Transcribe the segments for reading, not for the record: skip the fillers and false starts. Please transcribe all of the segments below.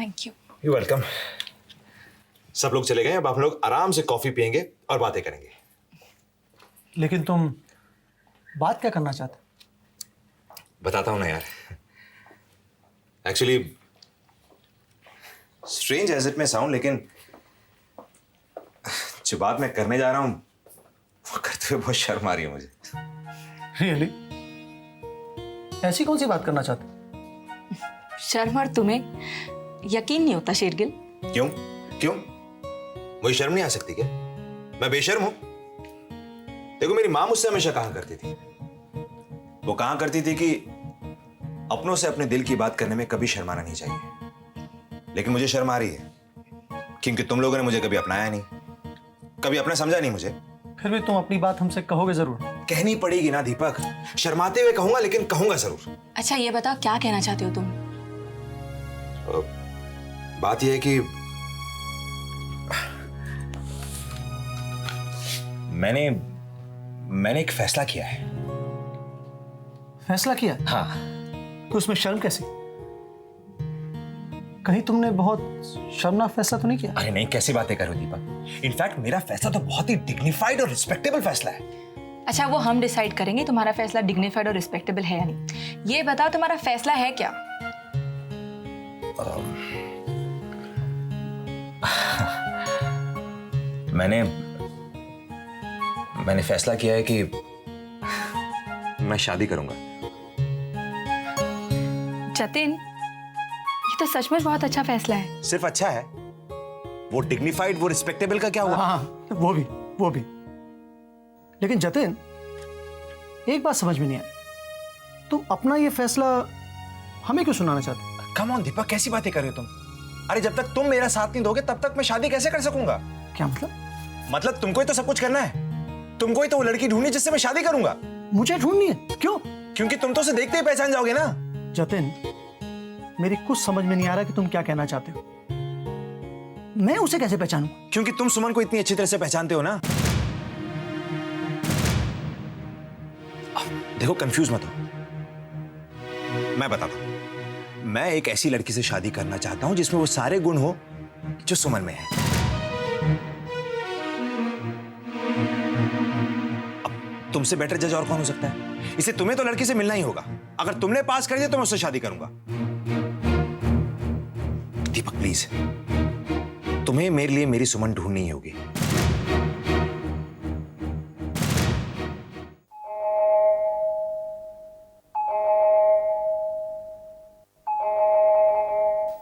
Thank you. You welcome. सब लोग चले गए, अब आप लोग आराम से कॉफी पियेंगे और बातें करेंगे। लेकिन तुम बात क्या करना चाहते? बताता हूं ना यार। एक्चुअली स्ट्रेंज एज इट में साउंड, लेकिन जो बात मैं करने जा रहा हूं वो करते हुए बहुत शर्म आ रही है मुझे। रियली? ऐसी कौन सी बात करना चाहते? शर्म और तुम्हें यकीन नहीं होता शेरगिल? क्यों क्यों? मुझे शर्म नहीं आ सकती क्या? मैं बेशर्म हूं? देखो मेरी मां मुझसे हमेशा कहा करती थी, वो कहा करती थी कि अपनों से अपने दिल की बात करने में कभी शर्माना नहीं चाहिए। लेकिन मुझे शर्म आ रही है क्योंकि तुम लोगों ने मुझे कभी अपनाया नहीं, कभी अपना समझा नहीं मुझे। फिर भी तुम अपनी बात हमसे कहोगे जरूर। कहनी पड़ेगी ना दीपक, शर्माते हुए कहूंगा लेकिन कहूंगा जरूर। अच्छा ये बताओ क्या कहना चाहते हो तुम? बात यह है कि मैंने एक फैसला किया है। फैसला किया? हाँ। तो उसमें शर्म कैसी? कहीं तुमने बहुत शर्मनाक फैसला तो नहीं किया? अरे नहीं, कैसी बातें कर रहे हो दीपक। इनफैक्ट मेरा फैसला तो बहुत ही डिग्निफाइड और रिस्पेक्टेबल फैसला है। अच्छा वो हम डिसाइड करेंगे तुम्हारा फैसला डिग्निफाइड और रिस्पेक्टेबल है या नहीं। ये बताओ तुम्हारा फैसला है क्या? मैंने फैसला किया है कि मैं शादी करूंगा। जतिन, ये तो सचमुच बहुत अच्छा फैसला है। सिर्फ अच्छा है? वो डिग्निफाइड, वो रिस्पेक्टेबल का क्या हुआ? हाँ, वो भी। लेकिन जतिन, एक बात समझ में नहीं आई, तुम अपना ये फैसला हमें क्यों सुनाना चाहते? कम ऑन दीपक, कैसी बातें कर रहे हो तुम? अरे जब तक तुम मेरा साथ नहीं दोगे तब तक मैं शादी कैसे कर सकूंगा? क्या मतलब? मतलब तुमको ही तो सब कुछ करना है, तुमको ही तो वो लड़की ढूंढनी जिससे मैं शादी करूंगा। मुझे ढूंढनी है? क्यों? क्योंकि तुम तो उसे देखते ही पहचान जाओगे ना। जतिन, मेरी कुछ समझ में नहीं आ रहा कि तुम क्या कहना चाहते हो। मैं उसे कैसे पहचानूं? क्योंकि तुम सुमन को इतनी अच्छी तरह से पहचानते हो ना। देखो कंफ्यूज मत हो, मैं बताता हूं। मैं एक ऐसी लड़की से शादी करना चाहता हूं जिसमें वो सारे गुण हो जो सुमन में है। अब तुमसे बेटर जज और कौन हो सकता है? इसे तुम्हें तो लड़की से मिलना ही होगा। अगर तुमने पास कर दिया तो मैं उससे शादी करूंगा। दीपक प्लीज, तुम्हें मेरे लिए मेरी सुमन ढूंढनी ही होगी।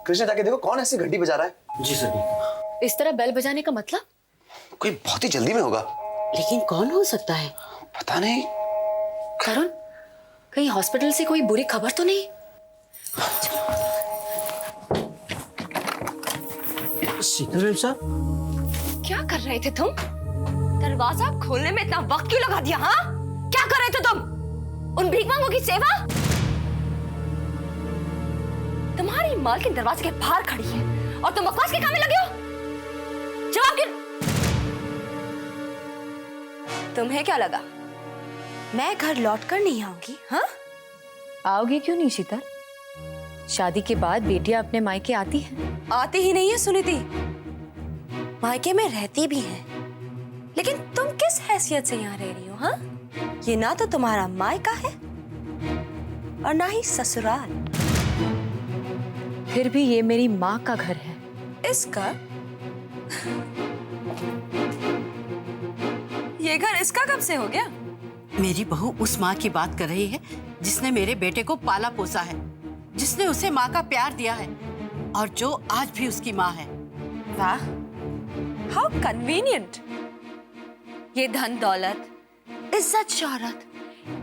कृष्णा, जाके देखो कौन ऐसी घंटी बजा रहा है। जी सर। इस तरह बेल बजाने का मतलब? कोई बहुत ही जल्दी में होगा। लेकिन कौन हो सकता है? पता नहीं। करुण, कहीं हॉस्पिटल से कोई बुरी खबर तो नहीं? शीतल साहब, क्या कर रहे थे तुम? दरवाजा खोलने में इतना वक्त क्यों लगा दिया? हाँ, क्या कर रहे थे तुम? उन भीख मांगों की सेवा? तुम्हारी मालकिन दरवाजे के बाहर खड़ी है और तुम बकवास के काम में लगे हो। जवाब क्यों? तुम्हें क्या लगा मैं घर लौटकर नहीं आऊंगी? हाँ, आओगे क्यों नहीं शीतल? शादी के बाद बेटियां अपने मायके आती हैं। आती ही नहीं है सुनीति, मायके में रहती भी है। लेकिन तुम किस हैसियत से यहाँ रह रही हो? हाँ, ये ना तो तुम्हारा मायका है और ना ही ससुराल। फिर भी ये मेरी माँ का घर है। इसका? ये घर इसका कब से हो गया? मेरी बहू उस माँ की बात कर रही है जिसने मेरे बेटे को पाला पोसा है, जिसने उसे माँ का प्यार दिया है और जो आज भी उसकी माँ है। वाह, हाउ कन्वीनियंट। ये धन दौलत, इज्जत शोहरत,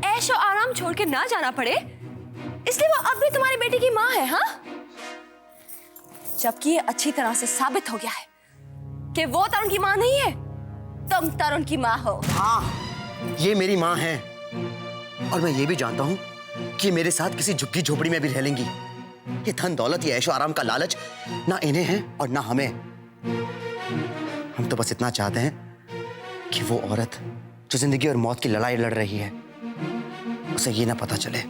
ऐशो आराम छोड़ के ना जाना पड़े, इसलिए वो अब भी तुम्हारी बेटी की माँ है। हाँ, जबकि ये अच्छी तरह से साबित हो गया है कि वो तरुण की माँ नहीं है, तुम तरुण की माँ हो। हाँ, ये मेरी माँ है और मैं ये भी जानता हूँ कि मेरे साथ किसी झुग्गी झोपड़ी में भी रह लेंगी। ये धन दौलत, ये ऐशो आराम का लालच ना इन्हें है और ना हमें। हम तो बस इतना चाहते हैं कि वो औरत जो जिंदगी और मौत की लड़ाई लड़ रही है, उसे ये ना पता चले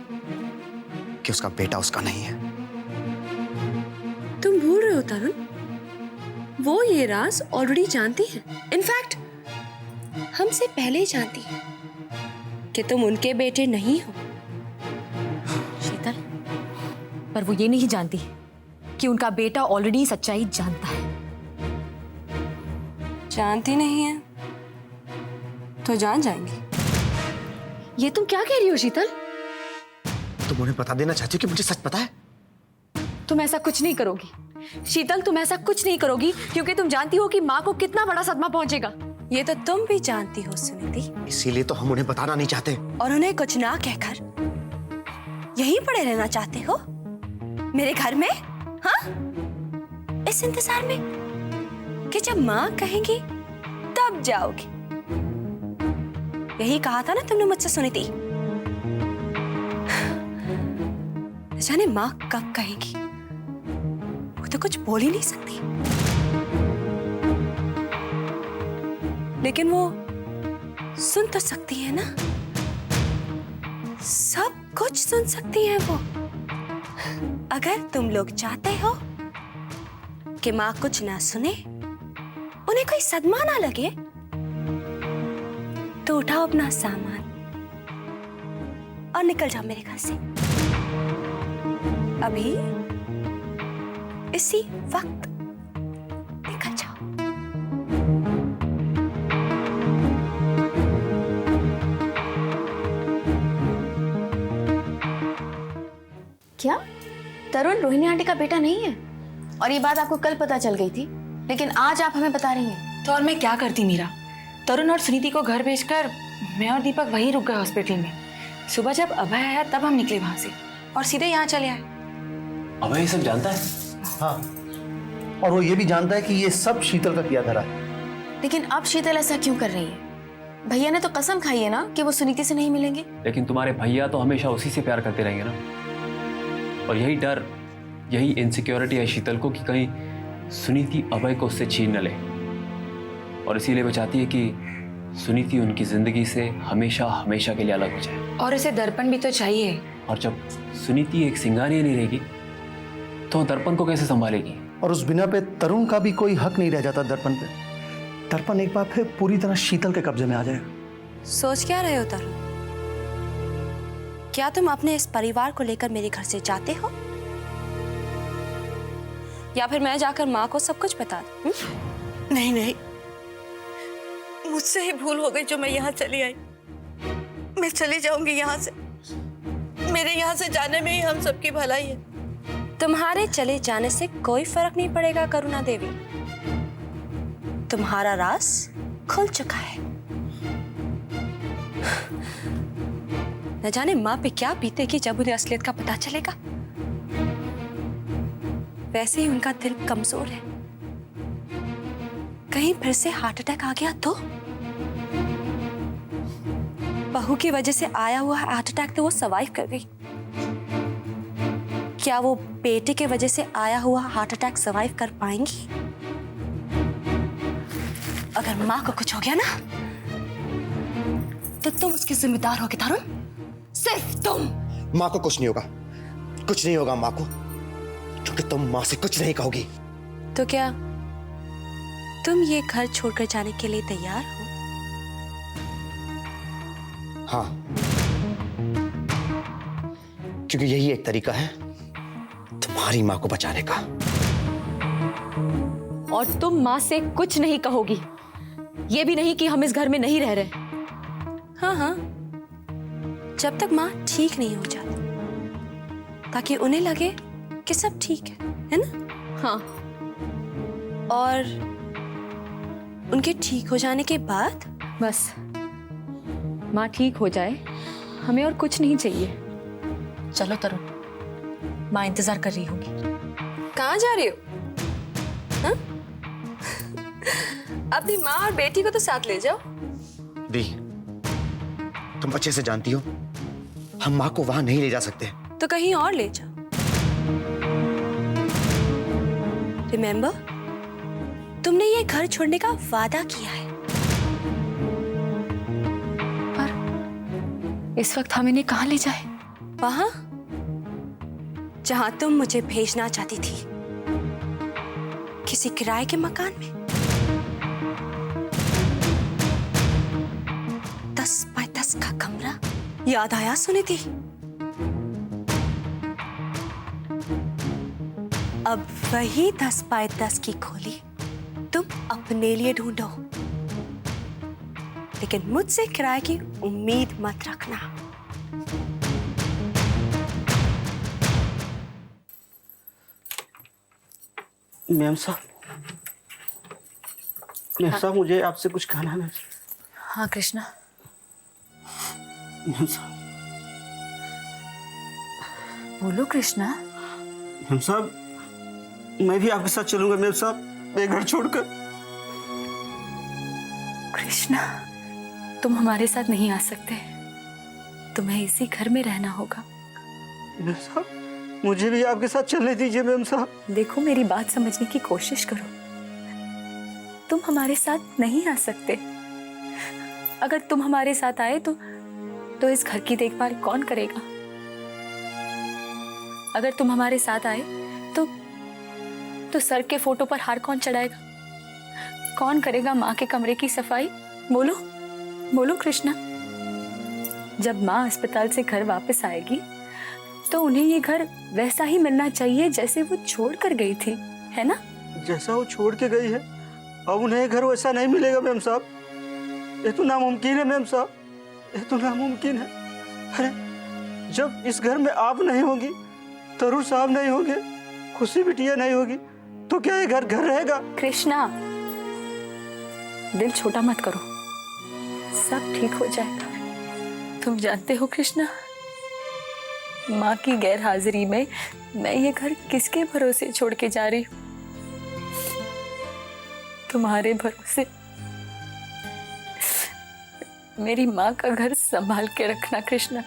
कि उसका बेटा उसका नहीं है। तुम भूल रहे हो तरुण, वो ये राज ऑलरेडी जानती हैं। इनफैक्ट हमसे पहले ही जानती हैं कि तुम उनके बेटे नहीं हो। शीतल, पर वो ये नहीं जानती कि उनका बेटा ऑलरेडी सच्चाई जानता है। जानती नहीं है तो जान जाएंगी। ये तुम क्या कह रही हो शीतल? तुम उन्हें बता देना चाहती हो कि मुझे सच पता है? तुम ऐसा कुछ नहीं करोगी शीतल, तुम ऐसा कुछ नहीं करोगी, क्योंकि तुम जानती हो कि माँ को कितना बड़ा सदमा पहुंचेगा। ये तो तुम भी जानती हो सुनीति, इसीलिए तो हम उन्हें बताना नहीं चाहते। और उन्हें कुछ ना कहकर यहीं पड़े रहना चाहते हो मेरे घर में? हाँ, इस इंतजार में कि जब माँ कहेंगी तब जाओगी। यही कहा था ना तुमने मुझसे सुनीति। न जाने माँ कब कहेगी, वो तो कुछ बोल ही नहीं सकती, लेकिन वो सुन तो सकती है ना, सब कुछ सुन सकती है वो। अगर तुम लोग चाहते हो कि माँ कुछ ना सुने, उन्हें कोई सदमा ना लगे, तो उठाओ अपना सामान और निकल जाओ मेरे घर से अभी, इसी वक्त निकल जाओ। क्या तरुण रोहिणी आंटी का बेटा नहीं है? और ये बात आपको कल पता चल गई थी, लेकिन आज आप हमें बता रही हैं। तो और मैं क्या करती मीरा, तरुण और सुनीति को घर भेजकर मैं और दीपक वहीं रुक गए हॉस्पिटल में। सुबह जब अभय आया तब हम निकले वहां से और सीधे यहाँ चले आए। अभय ये सब जानता है? हाँ, और वो ये भी जानता है कि ये सब शीतल का किया धरा है। लेकिन अब शीतल ऐसा क्यों कर रही है? भैया ने तो कसम खाई है ना कि वो सुनीति से नहीं मिलेंगे। लेकिन तुम्हारे भैया तो हमेशा उसी से प्यार करते रहेंगे ना, और यही डर, यही इनसिक्योरिटी है शीतल को कि कहीं सुनीति अभय को उससे छीन न ले, और इसीलिए वो चाहती है कि सुनीति उनकी जिंदगी से हमेशा हमेशा के लिए अलग हो जाए। और इसे दर्पण भी तो चाहिए। और जब सुनीति एक सिंगानिया नहीं रहेगी तो दर्पण को कैसे संभालेगी? और उस बिना पे तरुण का भी कोई हक नहीं रह जाता दर्पण पे। दर्पण एक बार फिर पूरी तरह शीतल के कब्जे में आ जाएगा। सोच क्या रहे हो तरुण? क्या तुम अपने इस परिवार को लेकर मेरे घर से जाते हो, या फिर मैं जाकर माँ को सब कुछ बता दूं? नहीं नहीं, मुझसे ही भूल हो गई जो मैं यहाँ चली आई। मैं चली जाऊंगी यहाँ से। मेरे यहाँ से जाने में ही हम सबकी भलाई है। तुम्हारे चले जाने से कोई फर्क नहीं पड़ेगा करुणा देवी, तुम्हारा राज खुल चुका है। न जाने माँ पे क्या बीतेगी जब उन्हें असलियत का पता चलेगा। वैसे ही उनका दिल कमजोर है, कहीं फिर से हार्ट अटैक आ गया तो? बहू की वजह से आया हुआ हार्ट अटैक तो वो सर्वाइव कर गई, क्या वो बेटे के वजह से आया हुआ हार्ट अटैक सर्वाइव कर पाएंगी? अगर माँ को कुछ हो गया ना तो तुम उसके जिम्मेदार होगे तरुण, सिर्फ तुम। माँ को कुछ नहीं होगा, कुछ नहीं होगा माँ को, क्योंकि तुम माँ से कुछ नहीं कहोगी। तो क्या तुम ये घर छोड़कर जाने के लिए तैयार हो? हाँ, क्योंकि यही एक तरीका है तुम्हारी माँ को बचाने का। और तुम माँ से कुछ नहीं कहोगी, ये भी नहीं कि हम इस घर में नहीं रह रहे। हाँ हाँ, जब तक माँ ठीक नहीं हो जाती, ताकि उन्हें लगे कि सब ठीक है ना? हाँ, और उनके ठीक हो जाने के बाद बस माँ ठीक हो जाए, हमें और कुछ नहीं चाहिए। चलो तरुण, माँ इंतजार कर रही होगी। कहाँ जा रही हो? हाँ? अपनी माँ और बेटी को तो साथ ले जाओ। दी, तुम अच्छे से जानती हो हम माँ को वहां नहीं ले जा सकते। तो कहीं और ले जाओ। रिमेंबर, तुमने ये घर छोड़ने का वादा किया है। इस वक्त हम इन्हें कहाँ ले जाए? वहां जहां तुम मुझे भेजना चाहती थी, किसी किराए के मकान में? 10 बाय 10 का कमरा, याद आया सुनीति? अब वही 10 बाय 10 की खोली तुम अपने लिए ढूंढो, लेकिन मुझसे किराए की उम्मीद मत रखना। मैम साहब, मुझे आपसे कुछ कहना है। हाँ कृष्णा, मैम साहब, बोलो कृष्णा। मैम साहब, मैं भी आपके साथ चलूंगा मैम साहब, ये घर छोड़कर। कृष्णा, तुम हमारे साथ नहीं आ सकते, तुम्हें इसी घर में रहना होगा। मैम साहब, मुझे भी आपके साथ चलने दीजिए मैम साहब। देखो, मेरी बात समझने की कोशिश करो। तुम हमारे साथ नहीं आ सकते। अगर तुम हमारे साथ आए तो इस घर की देखभाल कौन करेगा? अगर तुम हमारे साथ आए तो सर के फोटो पर हार कौन चढ़ाएगा? कौन करेगा माँ के कमरे की सफाई? बोलो बोलो कृष्णा। जब माँ अस्पताल से घर वापस आएगी तो उन्हें ये घर वैसा ही मिलना चाहिए जैसे वो छोड़ कर गई थी, है ना? जैसा वो छोड़ के गई है, अब उन्हें घर वैसा नहीं मिलेगा मैम साहब। ये तो नामुमकिन है मैम साहब, ये तो नामुमकिन है। अरे जब इस घर में आप नहीं होगी, तरुण साहब नहीं होंगे, खुशी बिटिया नहीं होगी, तो क्या ये घर घर रहेगा? कृष्णा, दिल छोटा मत करो, सब ठीक हो जाएगा। तुम जानते हो कृष्णा, माँ की गैर हाजिरी में मैं ये घर किसके भरोसे छोड़ के जा रही हूँ? तुम्हारे भरोसे। मेरी माँ का घर संभाल के रखना कृष्णा।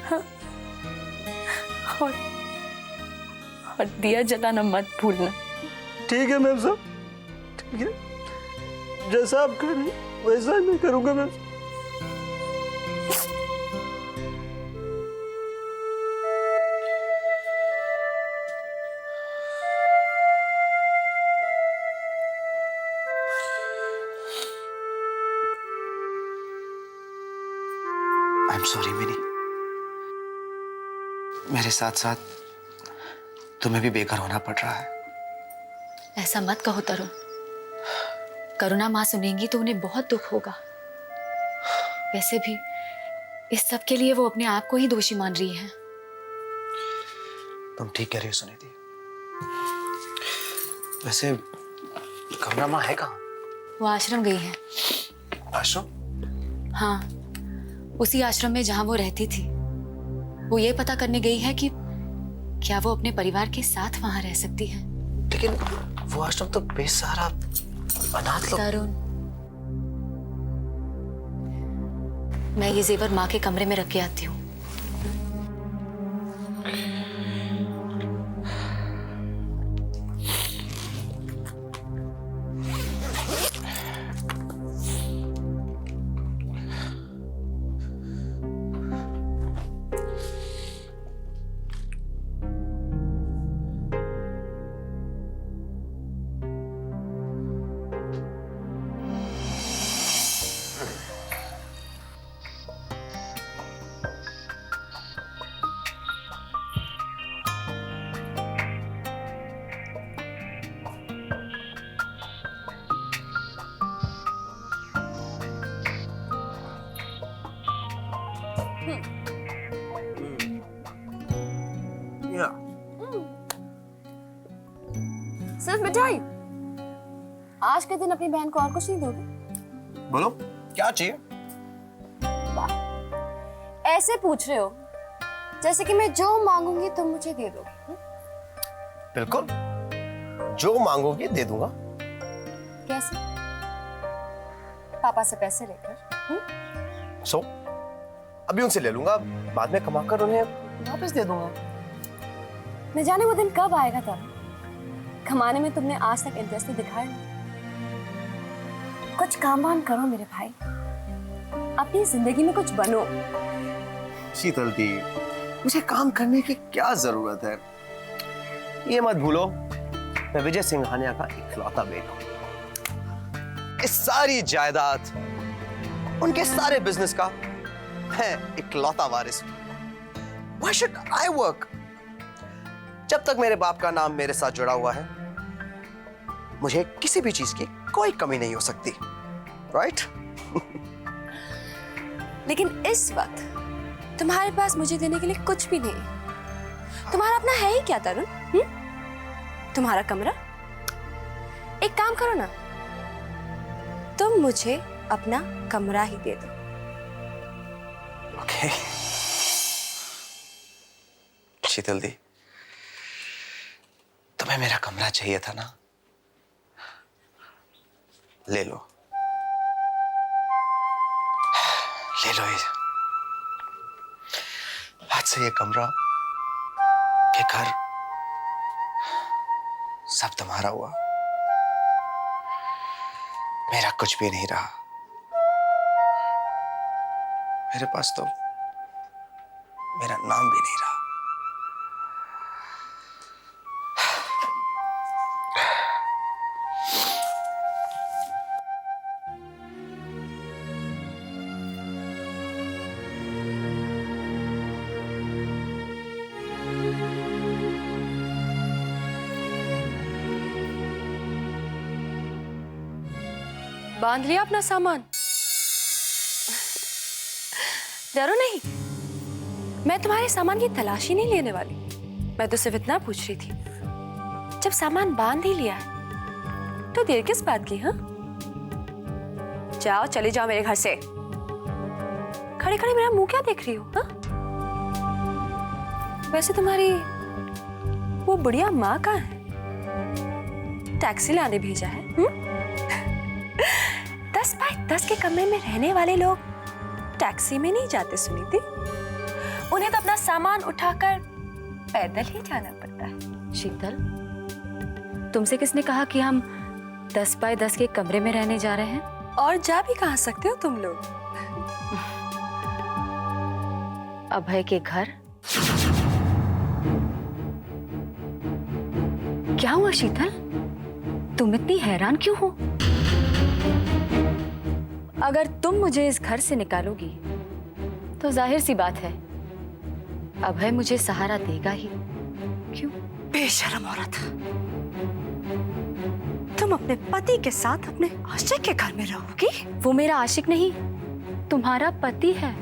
हाँ? और दिया जलाना मत भूलना। ठीक है मैम साहब, ठीक है, जैसा आप कह रही वैसा ही मैं करूंगा ma'am. I am sorry mini, मेरे साथ साथ तुम्हें भी बेघर होना पड़ रहा है। ऐसा मत कहो तरुण, करुणा माँ सुनेंगी तो उन्हें बहुत दुख होगा। वैसे भी इस सब के लिए वो अपने आप को ही दोषी मान रही है। तुम ठीक कह रही हो सुनीति। वैसे करुणा माँ है कहाँ? वो आश्रम गई है। आश्रम? हाँ, उसी आश्रम में जहाँ वो रहती थी। वो ये पता करने गई है कि क्या वो अपने परिवार के साथ वहां रह सकती है। लेकिन वो आश्रम तो बेसहारा अनाथ लोग। तरुण, मैं ये जेवर माँ के कमरे में रख के आती हूँ। सिर्फ मिठाई? आज के दिन अपनी बहन को और कुछ नहीं दोगे? बोलो क्या चाहिए? ऐसे पूछ रहे हो जैसे कि मैं जो मांगूंगी तुम मुझे दे दोगे। बिल्कुल, जो मांगोगे दे दूंगा। कैसे? पापा से पैसे लेकर? सो अभी उनसे ले लूंगा, बाद में कमाकर उन्हें वापस दे दूंगा। न जाने वो दिन कब आएगा। तब कमाने में तुमने आज तक इंटरेस्ट नहीं दिखाया ना। कुछ काम वाम करो मेरे भाई, अपनी जिंदगी में कुछ बनो। शीतल दी, मुझे काम करने की क्या जरूरत है? ये मत भूलो मैं विजय सिंघानिया का इकलौता बेटा हूं। इस सारी जायदाद, उनके सारे बिजनेस का मैं इकलौता वारिस हूं। Why should I work? जब तक मेरे बाप का नाम मेरे साथ जुड़ा हुआ है, मुझे किसी भी चीज की कोई कमी नहीं हो सकती, राइट? लेकिन इस वक्त तुम्हारे पास मुझे देने के लिए कुछ भी नहीं है। तुम्हारा अपना है ही क्या तरुण? तुम्हारा कमरा? एक काम करो ना, तुम मुझे अपना कमरा ही दे दो। ओके शीतल दी, तुम्हें मेरा कमरा चाहिए था ना? ले लो, ले लो। ये आज से ये कमरा, ये घर सब तुम्हारा हुआ। मेरा कुछ भी नहीं रहा। मेरे पास तो मेरा नाम भी नहीं रहा। बांध लिया अपना सामान? डरो नहीं, मैं तुम्हारे सामान की तलाशी नहीं लेने वाली। मैं तो सिर्फ इतना पूछ रही थी, जब सामान बांध ही लिया है तो देर किस बात की? हाँ, जाओ, चले जाओ मेरे घर से। खड़े खड़े मेरा मुंह क्या देख रही हो? हाँ, वैसे तुम्हारी वो बुढ़िया माँ कहाँ है? टैक्सी लाने भेजा है? 10 बाय 10 के कमरे में रहने वाले लोग टैक्सी में नहीं जाते सुनीति, उन्हें तो अपना सामान उठाकर पैदल ही जाना पड़ता है। शीतल, तुमसे किसने कहा कि हम 10 बाय 10 के कमरे में रहने जा रहे हैं? और जा भी कहाँ सकते हो तुम लोग? अभय के घर। क्या हुआ शीतल, तुम इतनी हैरान क्यों हो? अगर तुम मुझे इस घर से निकालोगी तो जाहिर सी बात है अभय मुझे सहारा देगा ही। क्यों? बेशर्म औरत, तुम अपने पति के साथ अपने आशिक के घर में रहोगी? वो मेरा आशिक नहीं, तुम्हारा पति है,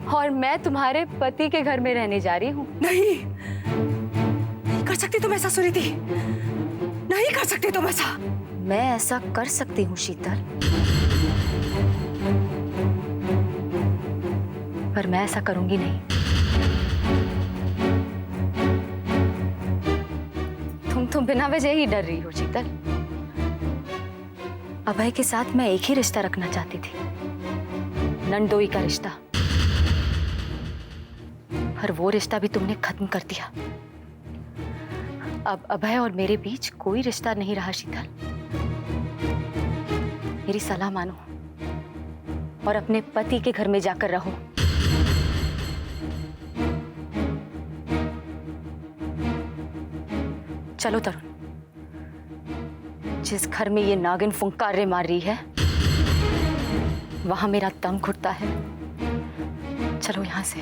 और मैं तुम्हारे पति के घर में रहने जा रही हूँ। नहीं, नहीं कर सकती तुम ऐसा सुनीति, नहीं कर सकती तुम ऐसा। मैं ऐसा कर सकती हूँ शीतल, पर मैं ऐसा करूंगी नहीं। तुम तो बिना वजह ही डर रही हो शीतल। अभय के साथ मैं एक ही रिश्ता रखना चाहती थी, नंदोई का रिश्ता, पर वो रिश्ता भी तुमने खत्म कर दिया। अब अभय और मेरे बीच कोई रिश्ता नहीं रहा शीतल। मेरी सलाह मानो और अपने पति के घर में जाकर रहो। चलो तरुण, जिस घर में ये नागिन फुंकारे मार रही है वहां मेरा दम घुटता है। चलो यहां से।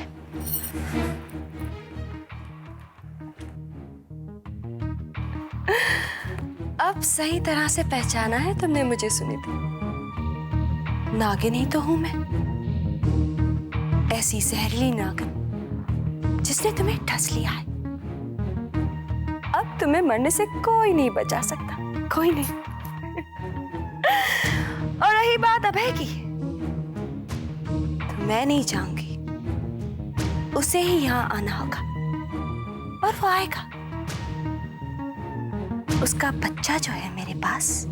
अब सही तरह से पहचाना है तुमने मुझे सुनीति। नागिन ही तो हूं मैं, ऐसी जहरीली नागिन जिसने तुम्हें ठस लिया है। अब तुम्हें मरने से कोई नहीं बचा सकता, कोई नहीं। और रही बात अभय की, तो मैं नहीं जाऊंगी, उसे ही यहां आना होगा और वो आएगा। उसका बच्चा जो है मेरे पास